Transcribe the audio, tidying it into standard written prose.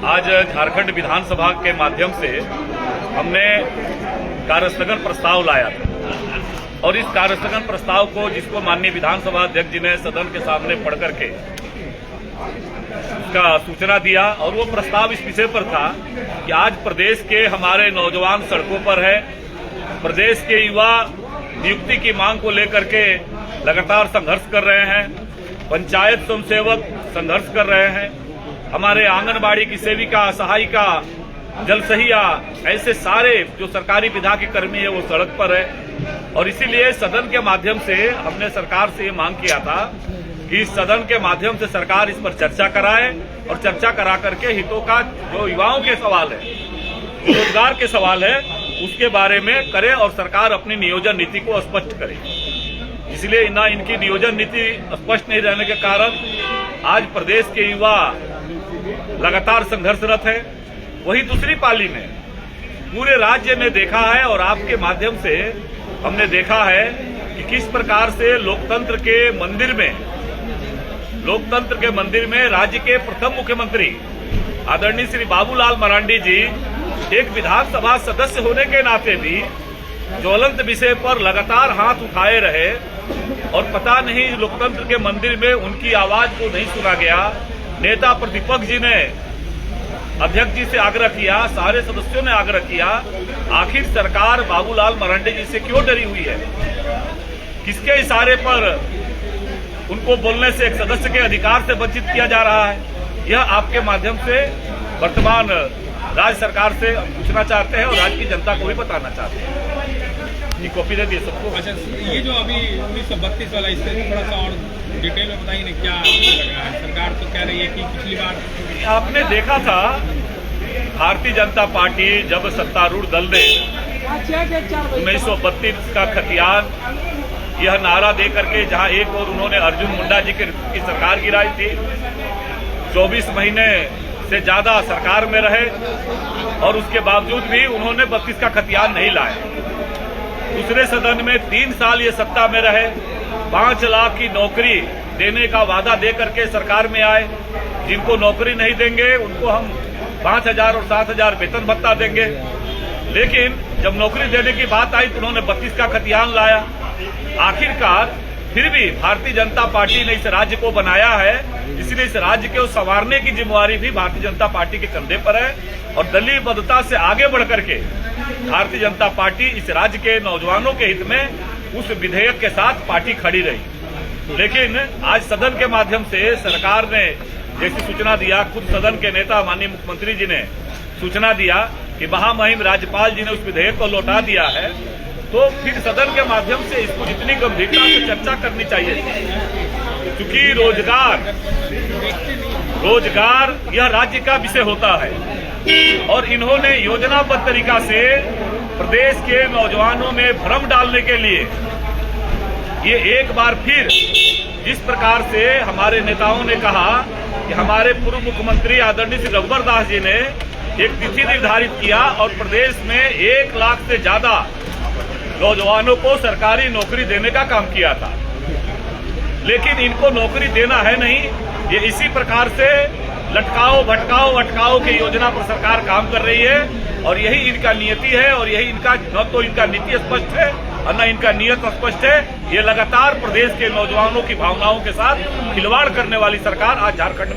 आज झारखंड विधानसभा के माध्यम से हमने कार्यस्थगन प्रस्ताव लाया था और इस कार्यस्थगन प्रस्ताव को जिसको माननीय विधानसभा अध्यक्ष जी ने सदन के सामने पढ़ करके उसका सूचना दिया और वो प्रस्ताव इस विषय पर था कि आज प्रदेश के हमारे नौजवान सड़कों पर है। प्रदेश के युवा नियुक्ति की मांग को लेकर के लगातार संघर्ष कर रहे हैं। पंचायत स्वयंसेवक संघर्ष कर रहे हैं। हमारे आंगनबाड़ी की सेविका, सहायिका, जलसहिया, ऐसे सारे जो सरकारी विभाग के कर्मी है वो सड़क पर है। और इसीलिए सदन के माध्यम से हमने सरकार से ये मांग किया था कि सदन के माध्यम से सरकार इस पर चर्चा कराए और चर्चा करा करके हितों का जो युवाओं के सवाल है, रोजगार के सवाल है, उसके बारे में करे और सरकार अपनी नियोजन नीति को स्पष्ट करे। इसलिए ना इनकी नियोजन नीति स्पष्ट नहीं रहने के कारण आज प्रदेश के युवा लगातार संघर्षरत है। वही दूसरी पाली में पूरे राज्य ने देखा है और आपके माध्यम से हमने देखा है कि किस प्रकार से लोकतंत्र के मंदिर में राज्य के प्रथम मुख्यमंत्री आदरणीय श्री बाबूलाल मरांडी जी एक विधानसभा सदस्य होने के नाते भी ज्वलंत विषय पर लगातार हाथ उठाए रहे और पता नहीं लोकतंत्र के मंदिर में उनकी आवाज को नहीं सुना गया। नेता प्रतिपक्ष जी ने अध्यक्ष जी से आग्रह किया, सारे सदस्यों ने आग्रह किया, आखिर सरकार बाबूलाल मरांडी जी से क्यों डरी हुई है? किसके इशारे पर उनको बोलने से एक सदस्य के अधिकार से वंचित किया जा रहा है? यह आपके माध्यम से वर्तमान राज्य सरकार से पूछना चाहते हैं और राज्य की जनता को भी बताना चाहते हैं। ये कॉपी दे दिए सबको। अच्छा, ये जो अभी 1932 वाला, इससे थोड़ा सा और डिटेल में बताइए ना, क्या लग रहा है? सरकार तो कह रही है कि पिछली बार आपने देखा था भारतीय जनता पार्टी जब सत्तारूढ़ दल ने 1932 का खतियान यह नारा दे करके जहां एक और उन्होंने अर्जुन मुंडा जी की सरकार गिराई थी, 24 महीने से ज्यादा सरकार में रहे और उसके बावजूद भी उन्होंने 32 का खतियान नहीं लाया। दूसरे सदन में 3 साल ये सत्ता में रहे, 5 लाख की नौकरी देने का वादा दे करके सरकार में आए। जिनको नौकरी नहीं देंगे उनको हम 5,000 और 7,000 वेतन भत्ता देंगे। लेकिन जब नौकरी देने की बात आई तो उन्होंने 32 का खतियान लाया। आखिरकार फिर भी भारतीय जनता पार्टी ने इस राज्य को बनाया है, इसलिए इस राज्य को संवारने की जिम्मेवारी भी भारतीय जनता पार्टी के कंधे पर है। और दलीय बद्धता से आगे बढ़ करके भारतीय जनता पार्टी इस राज्य के नौजवानों के हित में उस विधेयक के साथ पार्टी खड़ी रही। लेकिन आज सदन के माध्यम से सरकार ने जैसी सूचना दिया, खुद सदन के नेता माननीय मुख्यमंत्री जी ने सूचना दिया कि महामहिम राज्यपाल जी ने उस विधेयक को लौटा दिया है, तो फिर सदन के माध्यम से इसको जितनी गंभीरता से चर्चा करनी चाहिए, क्योंकि रोजगार यह राज्य का विषय होता है और इन्होंने योजनाबद्ध तरीका से प्रदेश के नौजवानों में भ्रम डालने के लिए ये एक बार फिर जिस प्रकार से हमारे नेताओं ने कहा कि हमारे पूर्व मुख्यमंत्री आदरणीय श्री रघुवर दास जी ने एक तिथि निर्धारित किया और प्रदेश में 1 लाख से ज्यादा नौजवानों को सरकारी नौकरी देने का काम किया था। लेकिन इनको नौकरी देना है नहीं, ये इसी प्रकार से लटकाओ भटकाओ अटकाओ की योजना पर सरकार काम कर रही है और यही इनका नियति है और यही इनका न तो इनका नीति स्पष्ट है और न इनका नियत स्पष्ट है। ये लगातार प्रदेश के नौजवानों की भावनाओं के साथ खिलवाड़ करने वाली सरकार आज झारखंड